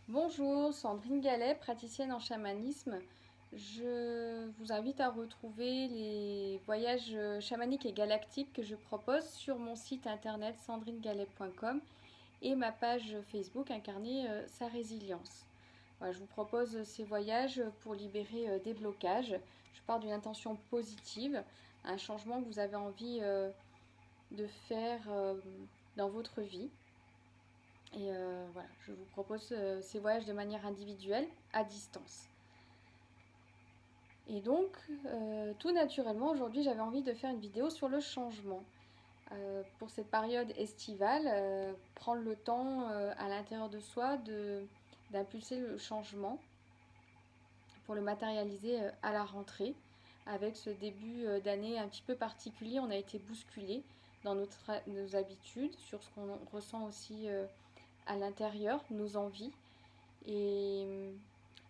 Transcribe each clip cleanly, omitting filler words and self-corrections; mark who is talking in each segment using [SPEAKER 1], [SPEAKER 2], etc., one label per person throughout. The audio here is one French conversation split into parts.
[SPEAKER 1] Bonjour, Sandrine Gallet, praticienne en chamanisme. Je vous invite à retrouver les voyages chamaniques et galactiques que je propose sur mon site internet sandrinegallet.com et ma page Facebook Incarner sa résilience. Voilà, je vous propose ces voyages pour libérer des blocages. Je pars d'une intention positive, un changement que vous avez envie de faire dans votre vie. Et voilà, je vous propose ces voyages de manière individuelle, à distance. Et donc, tout naturellement, aujourd'hui, j'avais envie de faire une vidéo sur le changement. Pour cette période estivale, prendre le temps à l'intérieur de soi d'impulser le changement pour le matérialiser à la rentrée. Avec ce début d'année un petit peu particulier, on a été bousculé dans nos habitudes, sur ce qu'on ressent aussi à l'intérieur, nos envies. Et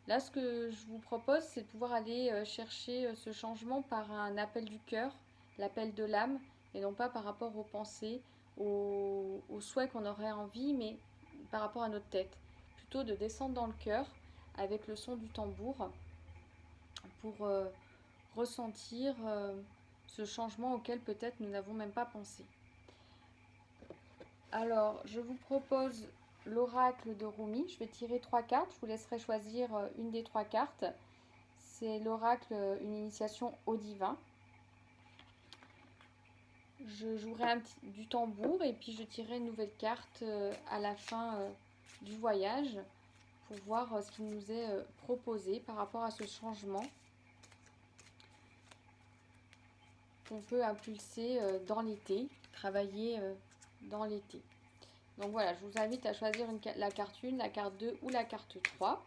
[SPEAKER 1] là, ce que je vous propose, c'est de pouvoir aller chercher ce changement par un appel du cœur, l'appel de l'âme, et non pas par rapport aux pensées, aux souhaits qu'on aurait envie, mais par rapport à notre tête. Plutôt de descendre dans le cœur avec le son du tambour pour ressentir ce changement auquel peut-être nous n'avons même pas pensé. Alors, je vous propose l'oracle de Rumi. Je vais tirer 3 cartes. Je vous laisserai choisir une des 3 cartes. C'est l'oracle, une initiation au divin. Je jouerai du tambour et puis je tirerai une nouvelle carte à la fin du voyage pour voir ce qui nous est proposé par rapport à ce changement qu'on peut impulser dans l'été, travailler dans l'été. Donc voilà, je vous invite à choisir la carte 1, la carte 2 ou la carte 3.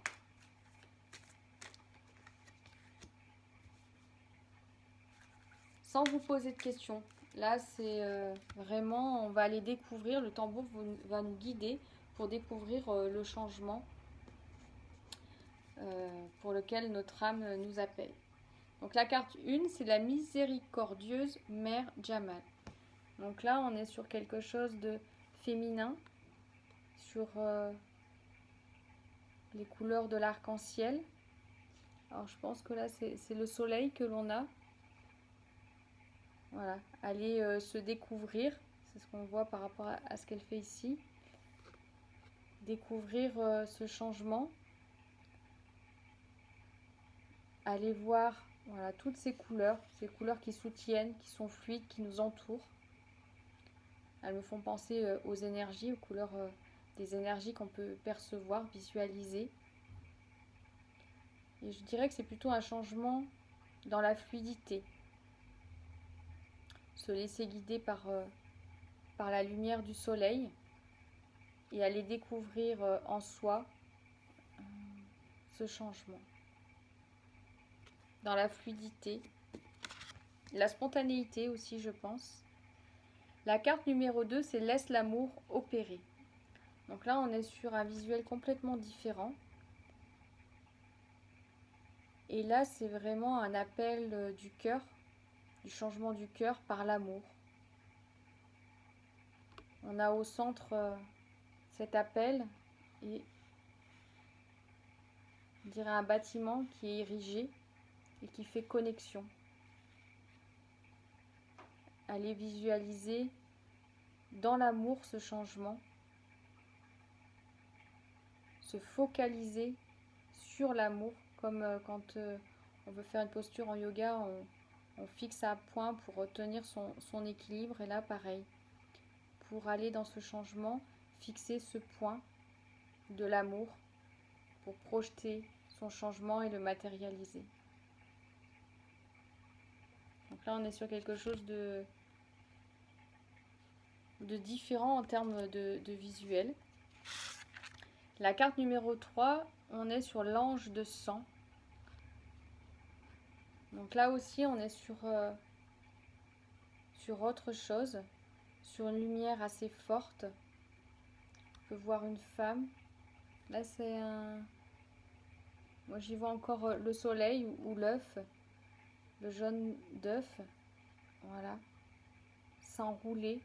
[SPEAKER 1] Sans vous poser de questions. Là, c'est vraiment, on va aller découvrir, le tambour va nous guider pour découvrir le changement pour lequel notre âme nous appelle. Donc la carte 1, c'est la miséricordieuse Mère Jamal. Donc là, on est sur quelque chose de féminin, sur les couleurs de l'arc-en-ciel. Alors je pense que là, c'est le soleil que l'on a. Voilà, aller se découvrir, c'est ce qu'on voit par rapport à ce qu'elle fait ici. Découvrir ce changement. Aller voir voilà, toutes ces couleurs qui soutiennent, qui sont fluides, qui nous entourent. Elles me font penser aux énergies, aux couleurs des énergies qu'on peut percevoir, visualiser. Et je dirais que c'est plutôt un changement dans la fluidité. Se laisser guider par la lumière du soleil et aller découvrir en soi ce changement. Dans la fluidité, la spontanéité aussi, je pense. La carte numéro 2, c'est laisse l'amour opérer. Donc là, on est sur un visuel complètement différent. Et là, c'est vraiment un appel du cœur, du changement du cœur par l'amour. On a au centre cet appel et on dirait un bâtiment qui est érigé et qui fait connexion. Allez visualiser dans l'amour ce changement, se focaliser sur l'amour, comme quand on veut faire une posture en yoga, on fixe un point pour retenir son équilibre. Et là, pareil, pour aller dans ce changement, fixer ce point de l'amour pour projeter son changement et le matérialiser. Donc là, on est sur quelque chose de différent en termes de visuel. La carte numéro 3, on est sur l'ange de sang. Donc là aussi, on est sur autre chose, sur une lumière assez forte. On peut voir une femme. Là, c'est un... Moi, j'y vois encore le soleil ou l'œuf, le jaune d'œuf. Voilà. S'enrouler.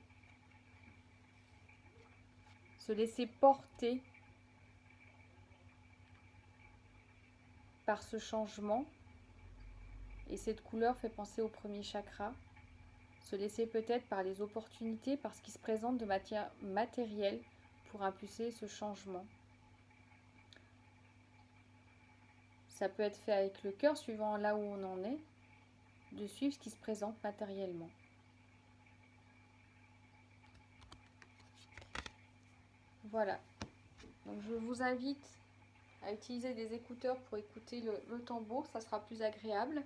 [SPEAKER 1] Se laisser porter par ce changement. Et cette couleur fait penser au premier chakra. Se laisser peut-être par les opportunités, par ce qui se présente de matière matérielle pour impulser ce changement. Ça peut être fait avec le cœur, suivant là où on en est, de suivre ce qui se présente matériellement. Voilà. Donc je vous invite à utiliser des écouteurs pour écouter le tambour, ça sera plus agréable.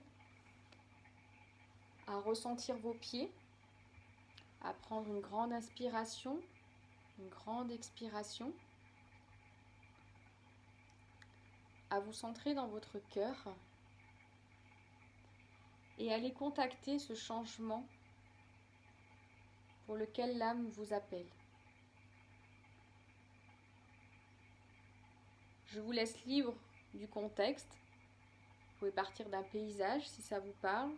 [SPEAKER 1] À ressentir vos pieds, à prendre une grande inspiration, une grande expiration, à vous centrer dans votre cœur et aller contacter ce changement pour lequel l'âme vous appelle. Je vous laisse libre du contexte. Vous pouvez partir d'un paysage si ça vous parle.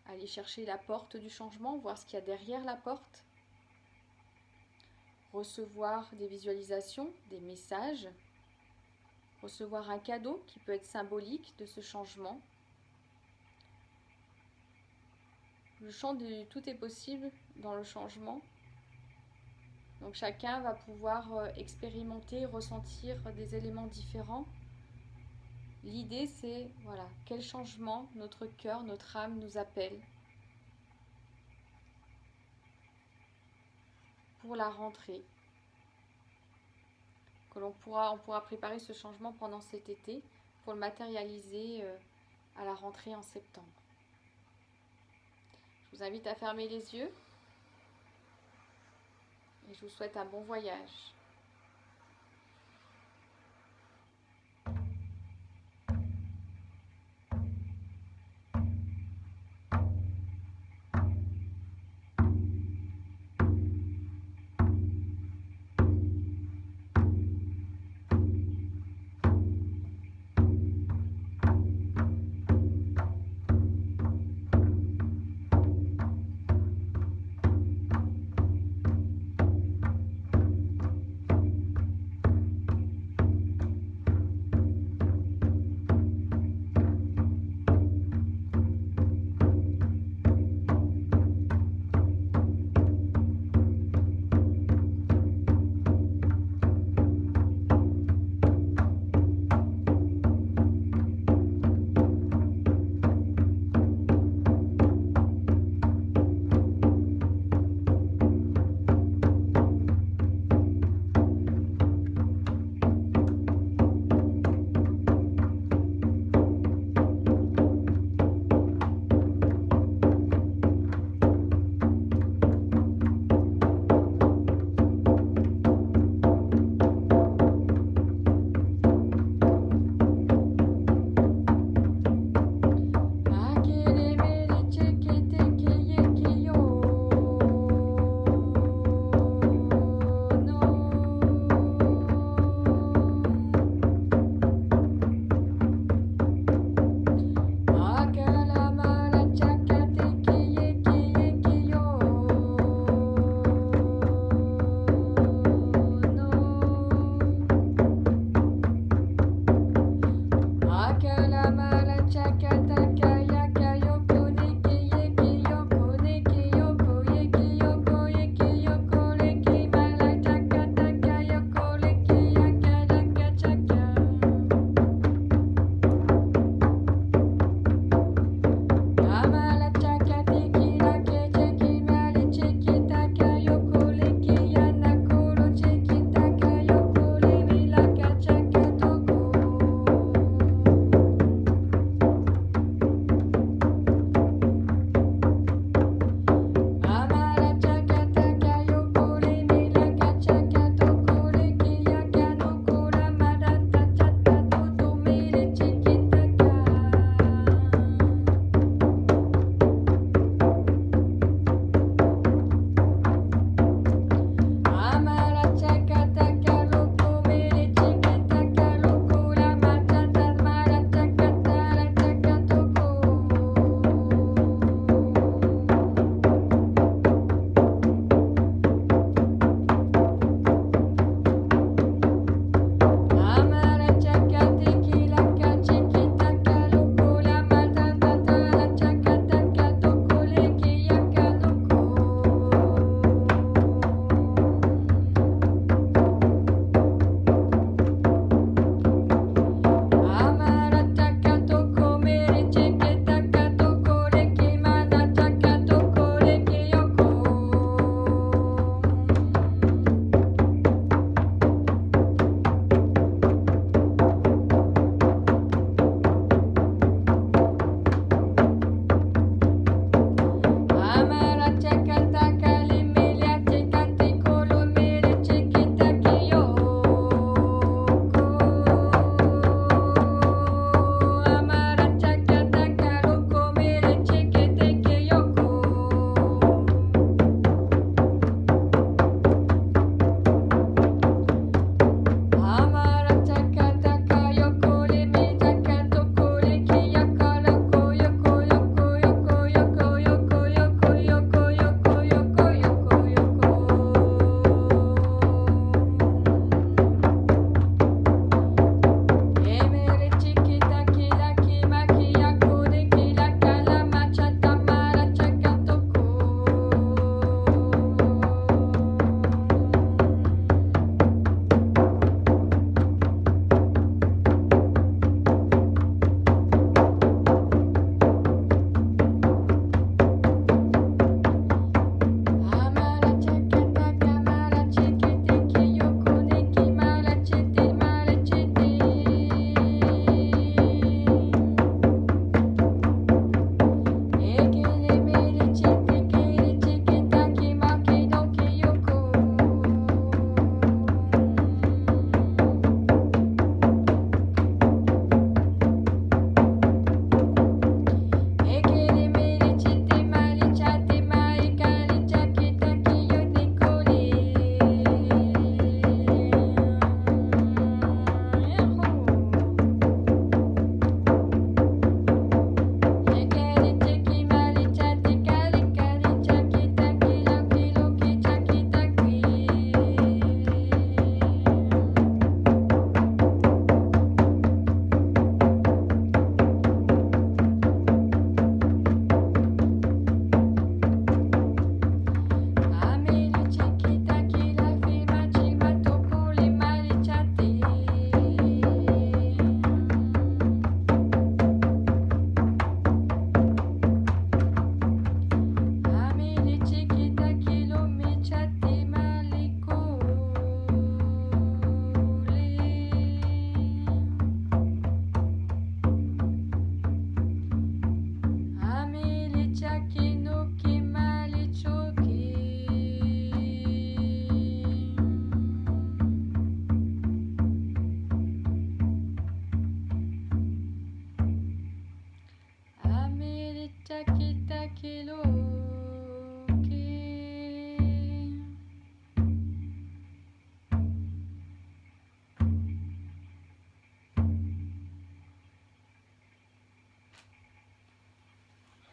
[SPEAKER 1] Aller chercher la porte du changement, voir ce qu'il y a derrière la porte. Recevoir des visualisations, des messages. Recevoir un cadeau qui peut être symbolique de ce changement. Le champ de tout est possible dans le changement. Donc chacun va pouvoir expérimenter, ressentir des éléments différents. L'idée c'est, voilà, quel changement notre cœur, notre âme nous appelle pour la rentrée. On pourra préparer ce changement pendant cet été pour le matérialiser à la rentrée en septembre. Je vous invite à fermer les yeux et je vous souhaite un bon voyage.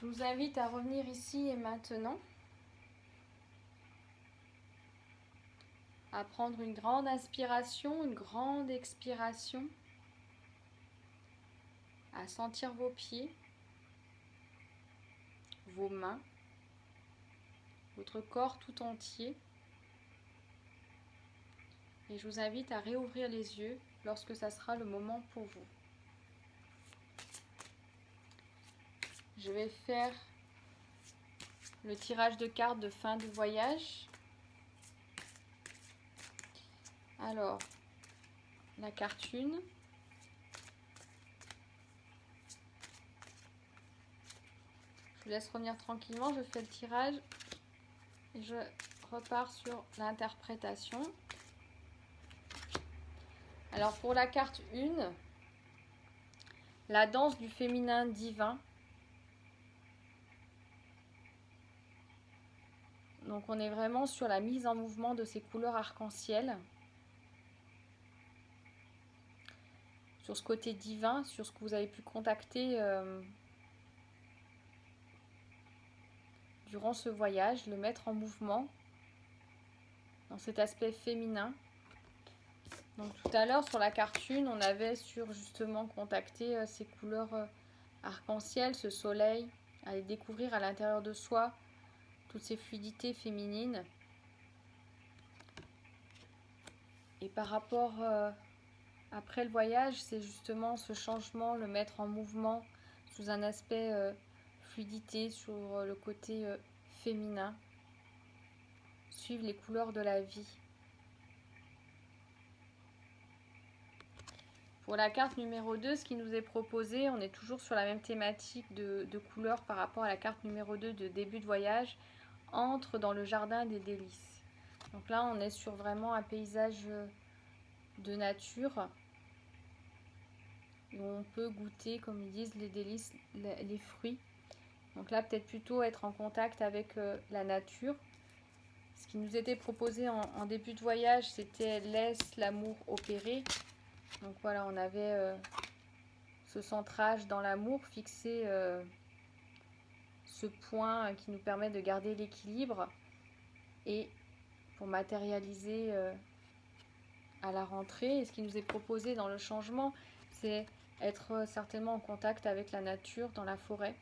[SPEAKER 1] Je vous invite à revenir ici et maintenant, à prendre une grande inspiration, une grande expiration, à sentir vos pieds, vos mains, votre corps tout entier. Et je vous invite à réouvrir les yeux lorsque ça sera le moment pour vous. Je vais faire le tirage de cartes de fin de voyage. Alors, la carte 1. Je vous laisse revenir tranquillement, je fais le tirage et je repars sur l'interprétation. Alors pour la carte 1, la danse du féminin divin. Donc on est vraiment sur la mise en mouvement de ces couleurs arc-en-ciel. Sur ce côté divin, sur ce que vous avez pu contacter durant ce voyage, le mettre en mouvement dans cet aspect féminin. Donc tout à l'heure sur la carte 1, on avait sur justement contacter ces couleurs arc-en-ciel, ce soleil, aller découvrir à l'intérieur de soi toutes ces fluidités féminines. Et par rapport après le voyage, c'est justement ce changement, le mettre en mouvement sous un aspect fluidité, sur le côté féminin. Suivre les couleurs de la vie. Pour la carte numéro 2, ce qui nous est proposé, on est toujours sur la même thématique de couleurs par rapport à la carte numéro 2 de début de voyage. Entre dans le jardin des délices. Donc là, on est sur vraiment un paysage de nature où on peut goûter, comme ils disent, les délices, les fruits. Donc là, peut-être plutôt être en contact avec la nature. Ce qui nous était proposé en début de voyage, c'était laisse l'amour opérer. Donc voilà, on avait ce centrage dans l'amour, fixer ce point qui nous permet de garder l'équilibre et pour matérialiser à la rentrée. Et ce qui nous est proposé dans le changement, c'est être certainement en contact avec la nature dans la forêt.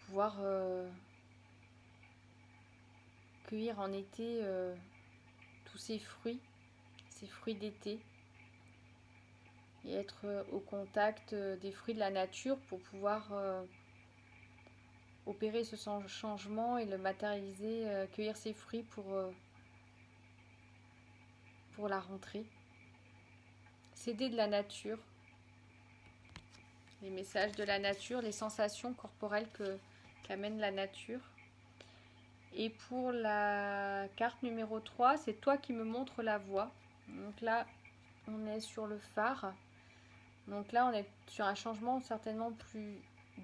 [SPEAKER 1] Pouvoir cueillir en été tous ces fruits d'été. Et être au contact des fruits de la nature pour pouvoir opérer ce changement et le matérialiser, cueillir ces fruits pour la rentrée. S'aider de la nature, les messages de la nature, les sensations corporelles qu'amène la nature. Et pour la carte numéro 3, c'est toi qui me montres la voie. Donc là, on est sur le phare. Donc là, on est sur un changement certainement plus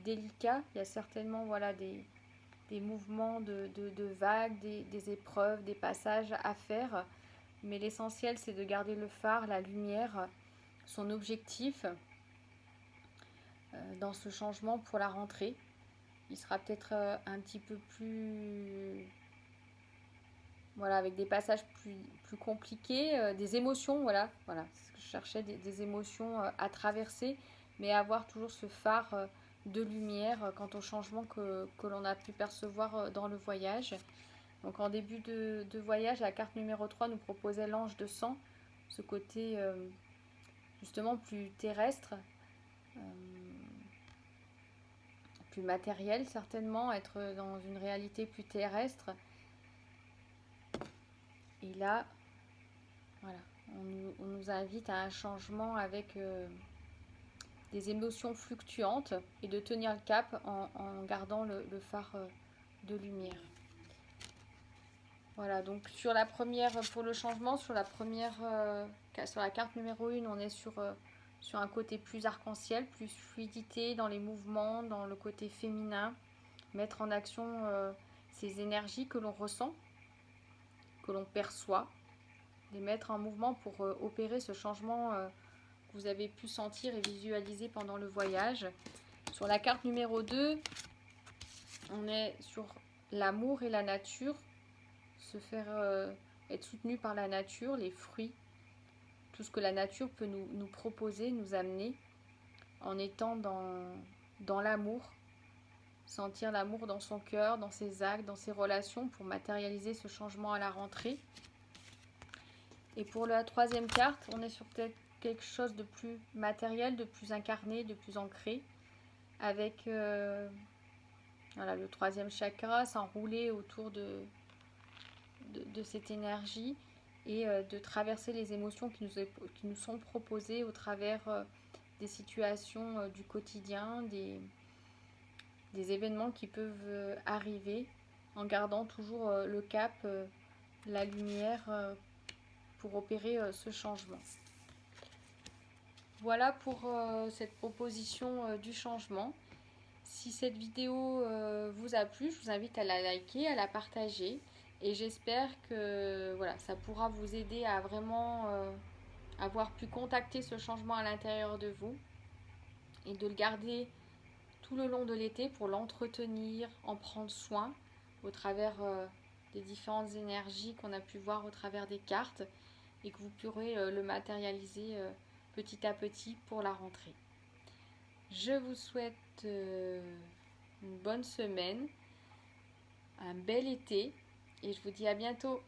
[SPEAKER 1] délicat. Il y a certainement voilà, des mouvements de vagues, des épreuves, des passages à faire. Mais l'essentiel, c'est de garder le phare, la lumière, son objectif dans ce changement pour la rentrée. Il sera peut-être un petit peu plus... Voilà, avec des passages plus compliqués, des émotions, voilà, ce que je cherchais, des émotions à traverser, mais avoir toujours ce phare de lumière quant au changement que l'on a pu percevoir dans le voyage. Donc en début de voyage, la carte numéro 3 nous proposait l'ange de sang, ce côté justement plus terrestre, plus matériel certainement, être dans une réalité plus terrestre. Et là, voilà, on nous invite à un changement avec des émotions fluctuantes et de tenir le cap en gardant le phare de lumière. Voilà, donc sur la première, pour le changement, sur la carte numéro 1, on est sur un côté plus arc-en-ciel, plus fluidité dans les mouvements, dans le côté féminin, mettre en action ces énergies que l'on ressent, que l'on perçoit, les mettre en mouvement pour opérer ce changement que vous avez pu sentir et visualiser pendant le voyage. Sur la carte numéro 2, on est sur l'amour et la nature, se faire être soutenu par la nature, les fruits, tout ce que la nature peut nous proposer, nous amener, en étant dans l'amour, sentir l'amour dans son cœur, dans ses actes, dans ses relations, pour matérialiser ce changement à la rentrée. Et pour la troisième carte, on est sur peut-être quelque chose de plus matériel, de plus incarné, de plus ancré, avec voilà, le troisième chakra s'enrouler autour de cette énergie et de traverser les émotions qui nous sont proposées au travers des situations du quotidien, des événements qui peuvent arriver, en gardant toujours le cap, la lumière pour opérer ce changement. Voilà pour cette proposition du changement. Si cette vidéo vous a plu, je vous invite à la liker, à la partager. Et j'espère que voilà, ça pourra vous aider à vraiment avoir pu contacter ce changement à l'intérieur de vous et de le garder tout le long de l'été pour l'entretenir, en prendre soin au travers des différentes énergies qu'on a pu voir au travers des cartes et que vous pourrez le matérialiser petit à petit pour la rentrée. Je vous souhaite une bonne semaine, un bel été et je vous dis à bientôt.